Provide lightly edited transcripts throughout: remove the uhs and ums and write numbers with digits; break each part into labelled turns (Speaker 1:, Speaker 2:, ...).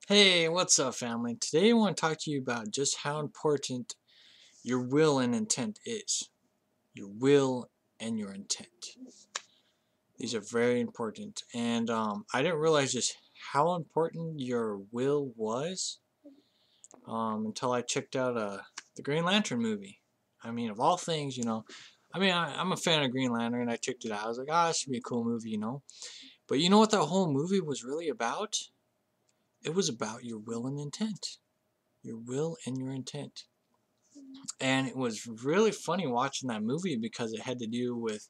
Speaker 1: Hey, what's up, family? Today I want to talk to you about just how important your will and intent is. Your will and your intent. These are very important. And I didn't realize just how important your will was until I checked out the Green Lantern movie. I mean, of all things, I'm a fan of Green Lantern. I checked it out. I was like, it should be a cool movie. But you know what that whole movie was really about? It was about your will and intent. Your will and your intent. And it was really funny watching that movie because it had to do with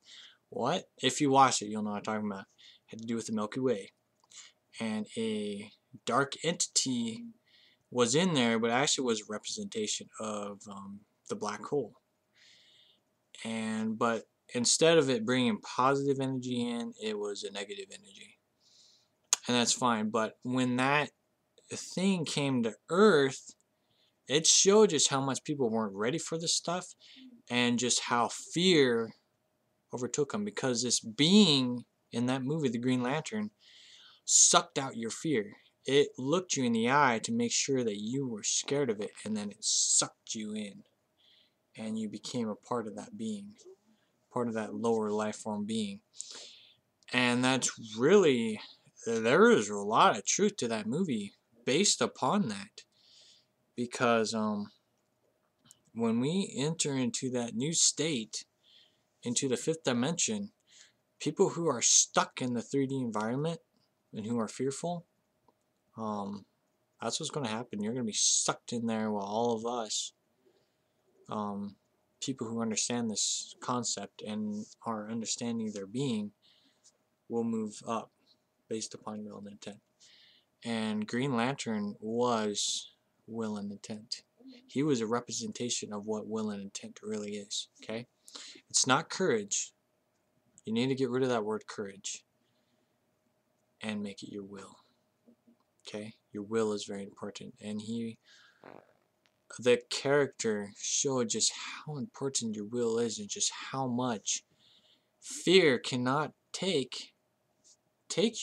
Speaker 1: what? If you watch it, you'll know what I'm talking about. It had to do with the Milky Way. And a dark entity was in there, but actually was a representation of the black hole. But instead of it bringing positive energy in, it was a negative energy. And that's fine. But when that thing came to Earth, it showed just how much people weren't ready for this stuff and just how fear overtook them, because this being in that movie, the Green Lantern, sucked out your fear. It looked you in the eye to make sure that you were scared of it, and then it sucked you in, and you became a part of that being, part of that lower life form being. And that's really, there is a lot of truth to that movie based upon that, because when we enter into that new state, into the fifth dimension, people who are stuck in the 3D environment and who are fearful, um, that's what's going to happen. You're going to be sucked in there while all of us, um, people who understand this concept and are understanding their being, will move up based upon will and intent. And Green Lantern was will and intent. He was a representation of what will and intent really is. Okay? It's not courage. You need to get rid of that word courage and make it your will. Okay? Your will is very important. And the character showed just how important your will is and just how much fear cannot take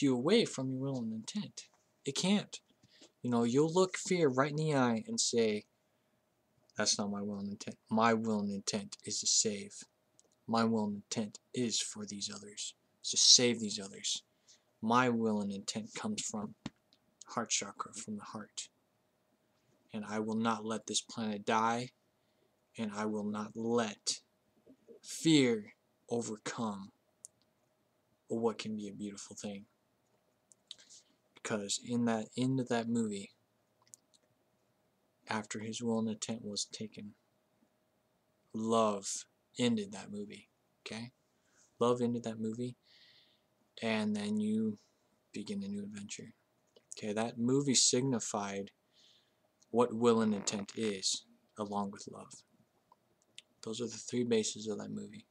Speaker 1: you away from your will and intent. It can't. You'll look fear right in the eye and say, that's not my will and intent. My will and intent is to save. My will and intent is for these others. It's to save these others. My will and intent comes from heart chakra, from the heart. And I will not let this planet die, and I will not let fear overcome what can be a beautiful thing. Because in that end of that movie, after his will and intent was taken, love ended that movie. Okay? Love ended that movie, and then you begin a new adventure. Okay, that movie signified what will and intent is, along with love. Those are the three bases of that movie.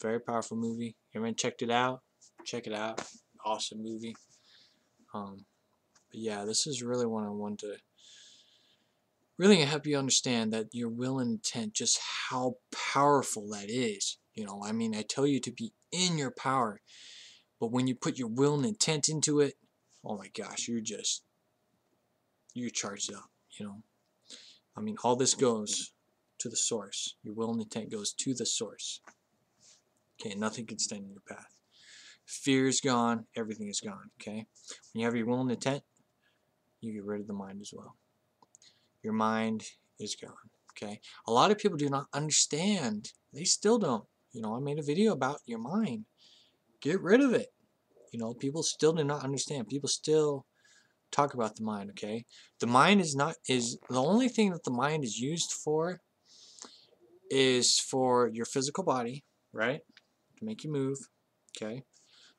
Speaker 1: Very powerful movie. Everyone checked it out? Check it out. Awesome movie. But yeah, this is really what I want to really help you understand, that your will and intent, just how powerful that is. I tell you to be in your power, but when you put your will and intent into it, oh my gosh, you're charged up. All this goes to the source. Your will and intent goes to the source. Okay, nothing can stand in your path. Fear is gone, everything is gone. Okay, when you have your will and intent, you get rid of the mind as well. Your mind is gone. Okay, a lot of people do not understand. They still don't. I made a video about your mind. Get rid of it. People still do not understand. People still talk about the mind. Okay, the mind is the only thing that the mind is used for is for your physical body, right? To make you move. Okay.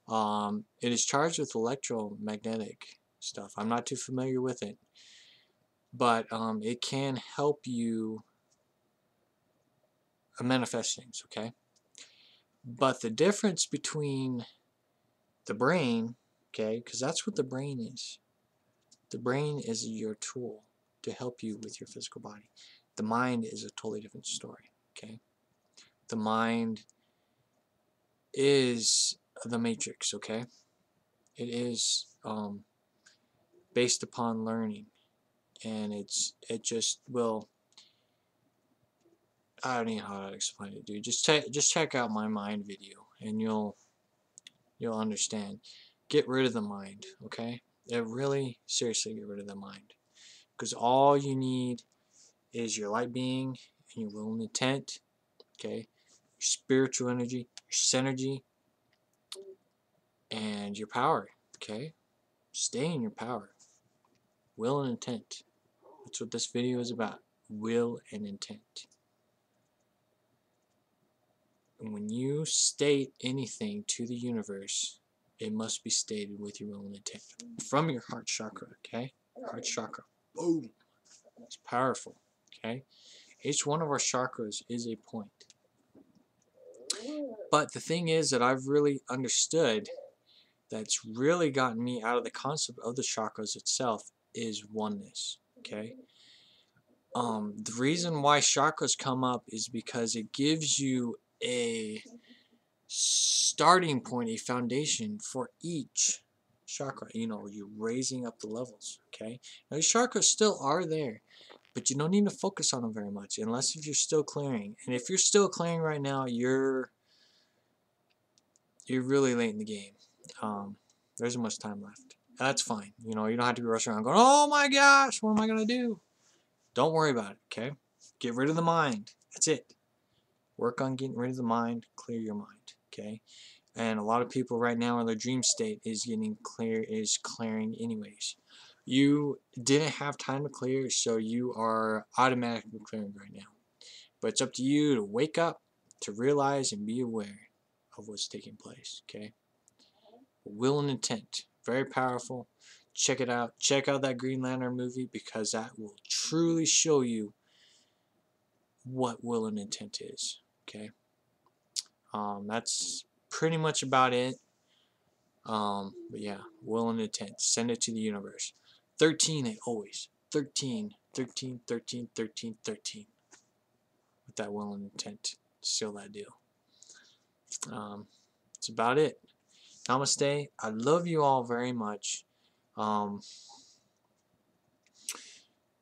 Speaker 1: It is charged with electromagnetic stuff. I'm not too familiar with it, but it can help you manifest things. Okay. But the difference between the brain, okay, because that's what the brain is. The brain is your tool to help you with your physical body. The mind is a totally different story. Okay. The mind is the matrix. Okay. It is based upon learning, and it just will. I don't know how to explain it, dude. Just check out my mind video, and you'll understand. Get rid of the mind, okay? Really seriously get rid of the mind, because all you need is your light being and your will and intent, okay? Your spiritual energy, your synergy, and your power, okay? Stay in your power. Will and intent. That's what this video is about. Will and intent. And when you state anything to the universe, it must be stated with your will and intent. From your heart chakra, okay? Heart chakra. Boom. It's powerful, okay? Each one of our chakras is a point. But the thing is that I've really understood that's really gotten me out of the concept of the chakras itself is oneness, okay? The reason why chakras come up is because it gives you a starting point, a foundation for each chakra. You know, you're raising up the levels, okay? Now, the chakras still are there, but you don't need to focus on them very much unless if you're still clearing. And if you're still clearing right now, you're really late in the game. There isn't much time left. That's fine. You know, you don't have to be rushing around going, oh my gosh, what am I going to do? Don't worry about it, okay? Get rid of the mind. That's it. Work on getting rid of the mind. Clear your mind, okay? And a lot of people right now in their dream state is clearing anyways. You didn't have time to clear, so you are automatically clearing right now. But it's up to you to wake up, to realize and be aware of what's taking place, okay? Will and intent. Very powerful. Check it out. Check out that Green Lantern movie, because that will truly show you what will and intent is, okay? That's pretty much about it. But yeah, will and intent. Send it to the universe. 13, always. 13, 13, 13, 13, 13. With that will and intent. Seal that deal. That's about it. Namaste. I love you all very much. And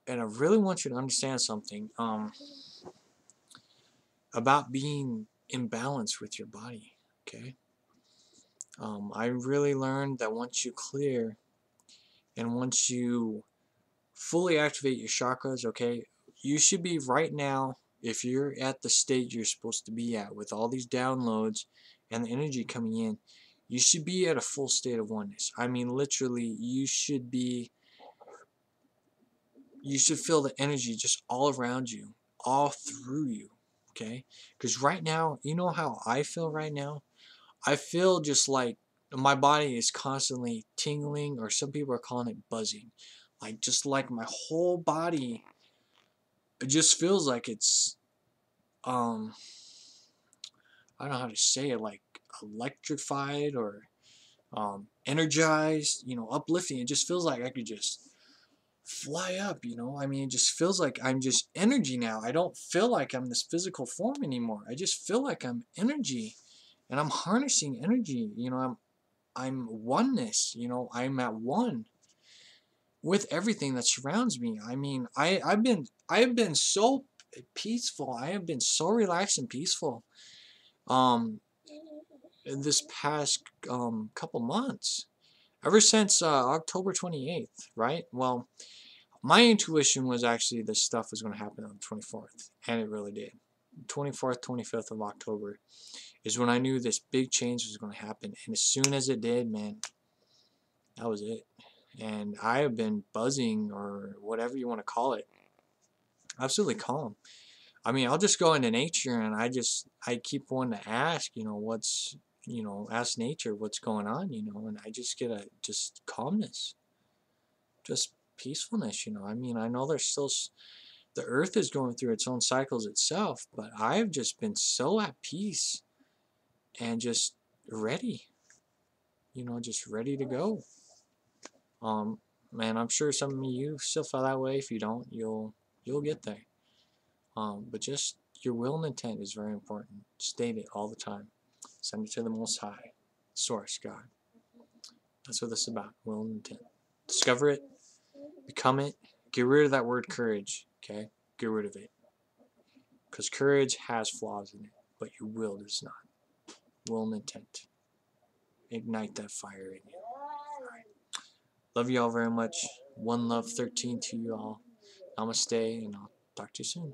Speaker 1: I really want you to understand something about being in balance with your body, okay? I really learned that once you clear and once you fully activate your chakras, okay, you should be right now, if you're at the state you're supposed to be at with all these downloads and the energy coming in, you should be at a full state of oneness. I mean, literally, you should feel the energy just all around you, all through you, okay? Because right now, you know how I feel right now? I feel just like my body is constantly tingling, or some people are calling it buzzing. Like, just like my whole body, it just feels like it's, I don't know how to say it, like electrified or energized, you know, uplifting. It just feels like I could just fly up, you know? I mean, it just feels like I'm just energy now. I don't feel like I'm this physical form anymore. I just feel like I'm energy, and I'm harnessing energy, you know. I'm oneness, you know. I'm at one with everything that surrounds me. I mean, I've been so peaceful. I have been so relaxed and peaceful this past couple months, ever since October 28th, right? Well, my intuition was actually this stuff was going to happen on the 24th, and it really did. 24th, 25th of October is when I knew this big change was going to happen, and as soon as it did, man, that was it. And I have been buzzing, or whatever you want to call it, absolutely calm. I mean, I'll just go into nature, and I keep wanting to ask, you know, ask nature what's going on, you know, and I just get a just calmness, just peacefulness, you know. I mean, I know there's still the earth is going through its own cycles itself, but I've just been so at peace and just ready, you know, just ready to go. Man, I'm sure some of you still feel that way. If you don't, you'll get there. But just your will and intent is very important. State it all the time. Send it to the Most High, Source, God. That's what this is about. Will and intent. Discover it, Become it. Get rid of that word courage, okay? Get rid of it. Because courage has flaws in it, but your will does not. Will and intent. Ignite that fire in you. Alright. Love you all very much. One love 13 to you all. Namaste, and I'll talk to you soon.